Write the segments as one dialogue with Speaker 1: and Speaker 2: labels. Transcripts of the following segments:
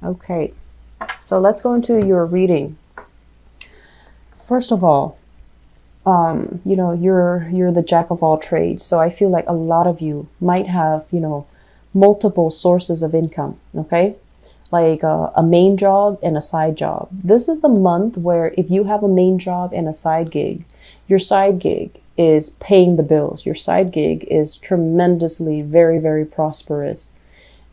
Speaker 1: Okay, so let's go into your reading. First of all, you're the jack of all trades. So I feel like a lot of you might have, multiple sources of income. Okay, like a main job and a side job. This is the month where if you have a main job and a side gig, your side gig is paying the bills. Your side gig is tremendously very, very prosperous.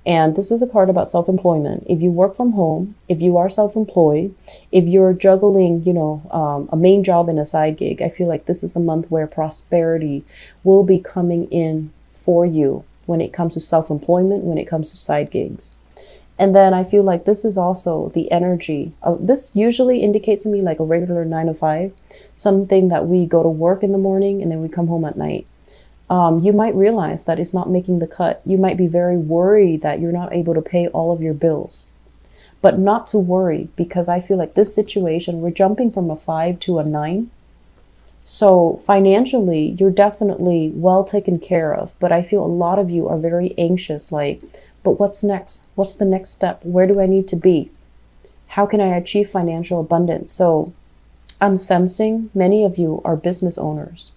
Speaker 1: And this is a card about self-employment. If you work from home, if you are self-employed, if you're juggling, a main job and a side gig, I feel like this is the month where prosperity will be coming in for you when it comes to self-employment, when it comes to side gigs. And then I feel like this is also the energy. This usually indicates to me like a regular 9 to 5, something that we go to work in the morning and then we come home at night. You might realize that it's not making the cut. You might be very worried that you're not able to pay all of your bills. But not to worry, because I feel like this situation, we're jumping from a 5 to a 9. So financially, you're definitely well taken care of. But I feel a lot of you are very anxious, like, but what's next? What's the next step? Where do I need to be? How can I achieve financial abundance? So I'm sensing many of you are business owners.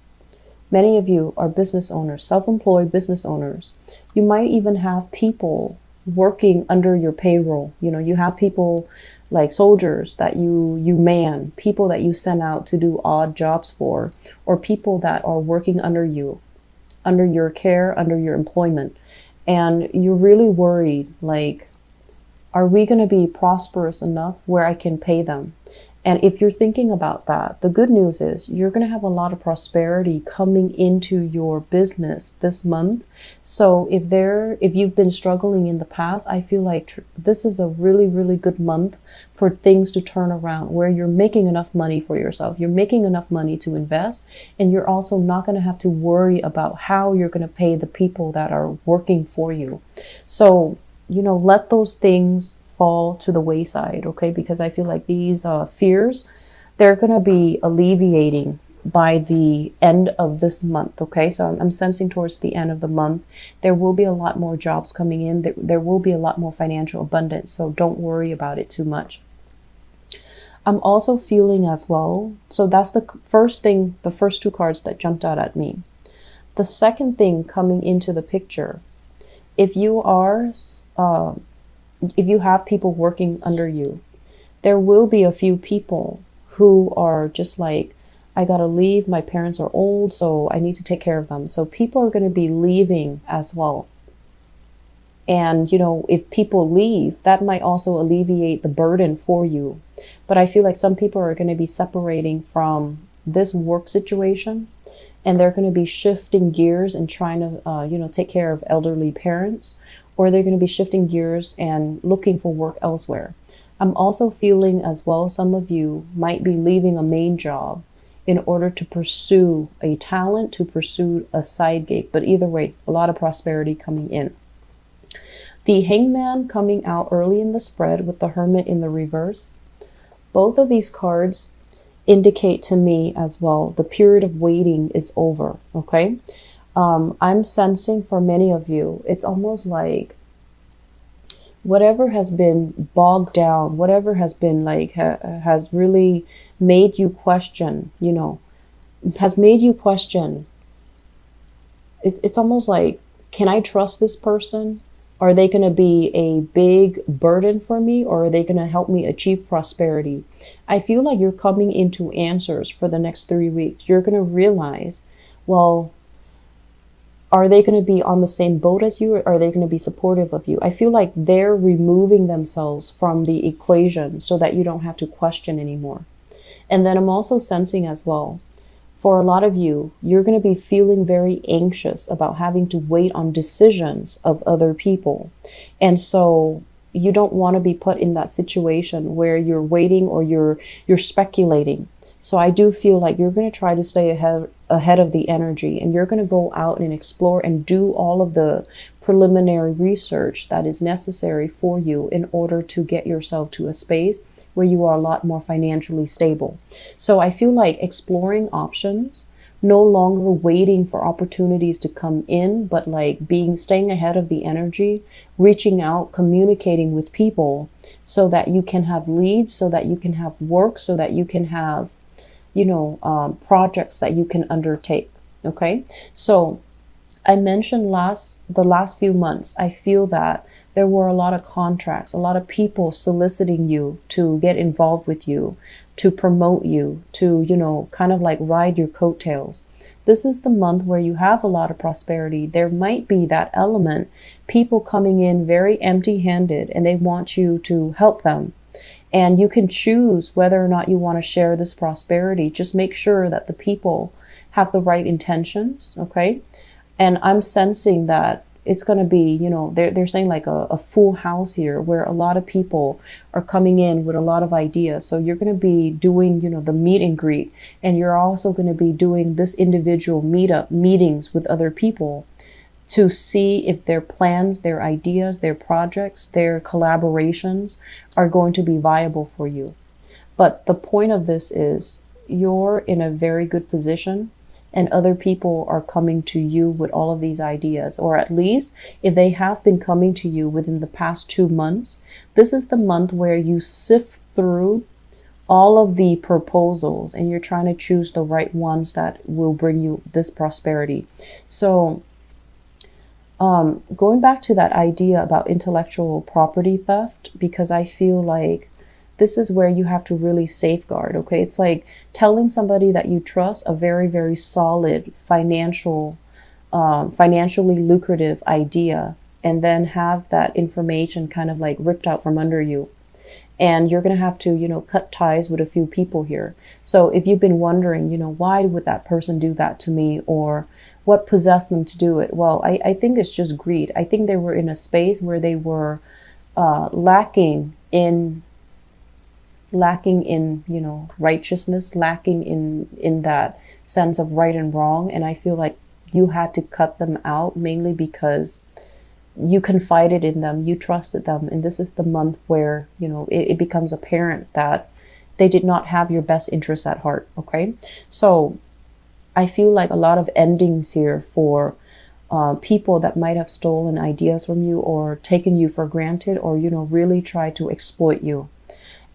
Speaker 1: Many of you are business owners, self-employed business owners. You might even have people working under your payroll. You have people like soldiers that you man, people that you send out to do odd jobs for, or people that are working under you, under your care, under your employment. And you're really worried, like, are we going to be prosperous enough where I can pay them? And if you're thinking about that, the good news is you're going to have a lot of prosperity coming into your business this month. So if you've been struggling in the past, I feel like this is a really, really good month for things to turn around, where you're making enough money for yourself. You're making enough money to invest, and you're also not going to have to worry about how you're going to pay the people that are working for you. So let those things fall to the wayside, okay? Because I feel like these fears, they're going to be alleviating by the end of this month, okay? So I'm sensing towards the end of the month, there will be a lot more jobs coming in. There will be a lot more financial abundance, so don't worry about it too much. I'm also feeling as well, so that's the first thing, the first 2 cards that jumped out at me. The second thing coming into the picture, if you have people working under you, there will be a few people who are just like, I gotta leave, my parents are old, so I need to take care of them. So people are going to be leaving as well. And, if people leave, that might also alleviate the burden for you. But I feel like some people are going to be separating from this work situation, and they're going to be shifting gears and trying to, take care of elderly parents, or they're going to be shifting gears and looking for work elsewhere. I'm also feeling as well, some of you might be leaving a main job in order to pursue a talent, to pursue a side gig. But either way, a lot of prosperity coming in. The Hangman coming out early in the spread with the Hermit in the reverse. Both of these cards indicate to me as well, the period of waiting is over, okay? I'm sensing for many of you, it's almost like whatever has been bogged down, whatever has been like, has really made you question, has made you question. It's almost like, can I trust this person? Are they going to be a big burden for me, or are they going to help me achieve prosperity? I feel like you're coming into answers for the next 3 weeks. You're going to realize, well, are they going to be on the same boat as you, or are they going to be supportive of you? I feel like they're removing themselves from the equation so that you don't have to question anymore. And then I'm also sensing as well, for a lot of you, you're going to be feeling very anxious about having to wait on decisions of other people. And so you don't want to be put in that situation where you're waiting or you're speculating. So I do feel like you're going to try to stay ahead of the energy, and you're going to go out and explore and do all of the preliminary research that is necessary for you in order to get yourself to a space where you are a lot more financially stable. So I feel like exploring options no longer waiting for opportunities to come in, but like staying ahead of the energy, reaching out, communicating with people so that you can have leads, so that you can have work, so that you can have, projects that you can undertake. Okay. So I mentioned the last few months, I feel that there were a lot of contracts, a lot of people soliciting you to get involved with you, to promote you, to, kind of like ride your coattails. This is the month where you have a lot of prosperity. There might be that element, people coming in very empty-handed and they want you to help them. And you can choose whether or not you want to share this prosperity. Just make sure that the people have the right intentions, okay? And I'm sensing that it's going to be, they're saying like a full house here where a lot of people are coming in with a lot of ideas. So you're going to be doing, the meet and greet, and you're also going to be doing this individual meetings with other people to see if their plans, their ideas, their projects, their collaborations are going to be viable for you. But the point of this is you're in a very good position, and other people are coming to you with all of these ideas, or at least if they have been coming to you within the past 2 months, this is the month where you sift through all of the proposals and you're trying to choose the right ones that will bring you this prosperity. So going back to that idea about intellectual property theft, because I feel like this is where you have to really safeguard, okay? It's like telling somebody that you trust a very, very solid financially lucrative idea, and then have that information kind of like ripped out from under you. And you're going to have to, cut ties with a few people here. So if you've been wondering, why would that person do that to me, or what possessed them to do it? Well, I think it's just greed. I think they were in a space where they were lacking in righteousness, lacking in that sense of right and wrong. And I feel like you had to cut them out, mainly because you confided in them, you trusted them. And this is the month where, it becomes apparent that they did not have your best interests at heart. Okay. So I feel like a lot of endings here for people that might have stolen ideas from you, or taken you for granted, or, really try to exploit you.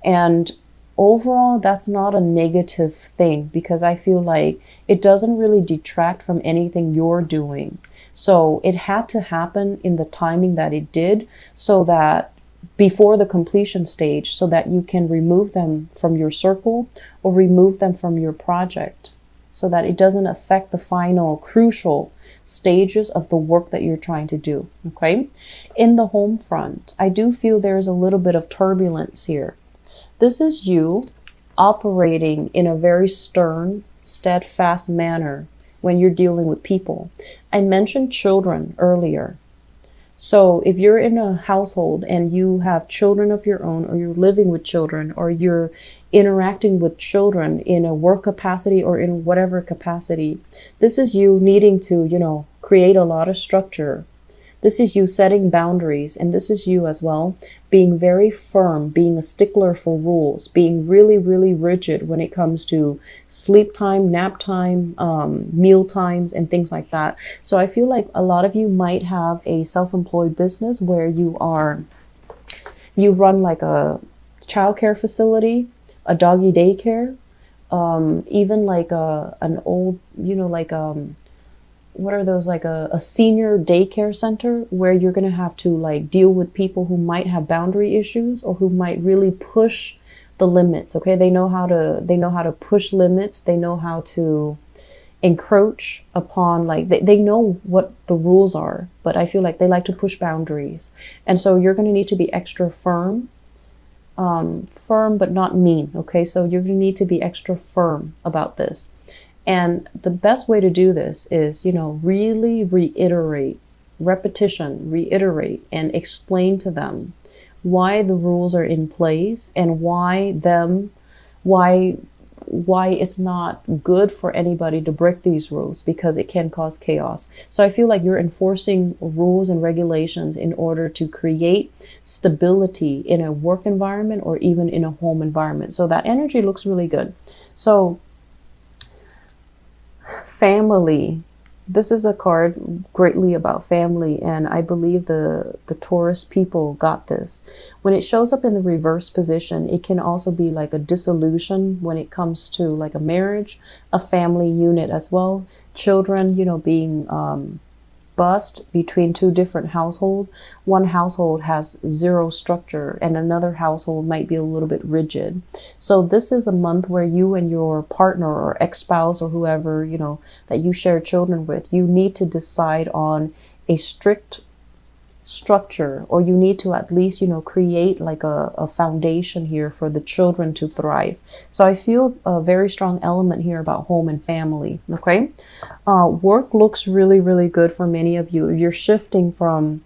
Speaker 1: And overall, that's not a negative thing, because I feel like it doesn't really detract from anything you're doing. So it had to happen in the timing that it did, so that before the completion stage, so that you can remove them from your circle or remove them from your project, so that it doesn't affect the final crucial stages of the work that you're trying to do. Okay. In the home front, I do feel there's a little bit of turbulence here. This is you operating in a very stern, steadfast manner when you're dealing with people. I mentioned children earlier. So if you're in a household and you have children of your own, or you're living with children, or you're interacting with children in a work capacity or in whatever capacity, this is you needing to, create a lot of structure. This is you setting boundaries, and this is you as well being very firm, being a stickler for rules, being really, really rigid when it comes to sleep time, nap time, meal times, and things like that. So I feel like a lot of you might have a self-employed business where you run like a childcare facility, a doggy daycare, even like an old, what are those, like a senior daycare center, where you're going to have to like deal with people who might have boundary issues, or who might really push the limits. Okay. They know how to push limits. They know how to encroach upon, like they know what the rules are, but I feel like they like to push boundaries. And so you're going to need to be extra firm, but not mean. Okay. So you're going to need to be extra firm about this. And the best way to do this is, really reiterate, and explain to them why the rules are in place, and why it's not good for anybody to break these rules, because it can cause chaos. So I feel like you're enforcing rules and regulations in order to create stability in a work environment, or even in a home environment. So that energy looks really good. So Family. This is a card greatly about family, and I believe the Taurus people got this. When it shows up in the reverse position, it can also be like a dissolution when it comes to like a marriage, a family unit as well. Children, you know, being bust between two different households. One household has zero structure and another household might be a little bit rigid. So this is a month where you and your partner or ex-spouse or whoever, you know, that you share children with, you need to decide on a strict structure, or you need to at least, you know, create like a foundation here for the children to thrive. So I feel a very strong element here about home and family. Okay. Work looks really, really good for many of you. If you're shifting from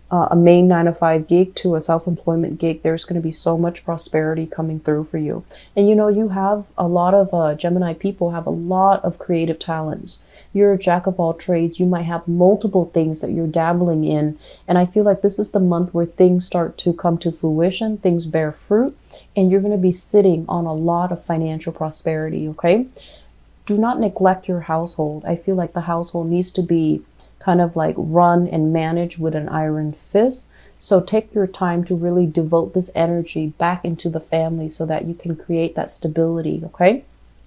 Speaker 1: a main 9 to 5 gig to a self-employment gig, there's going to be so much prosperity coming through for you. And you know, you have a lot of Gemini people have a lot of creative talents. You're a jack of all trades. You might have multiple things that you're dabbling in. And I feel like this is the month where things start to come to fruition, things bear fruit, and you're going to be sitting on a lot of financial prosperity. Okay. Do not neglect your household. I feel like the household needs to be kind of like run and manage with an iron fist. So take your time to really devote this energy back into the family so that you can create that stability. Okay.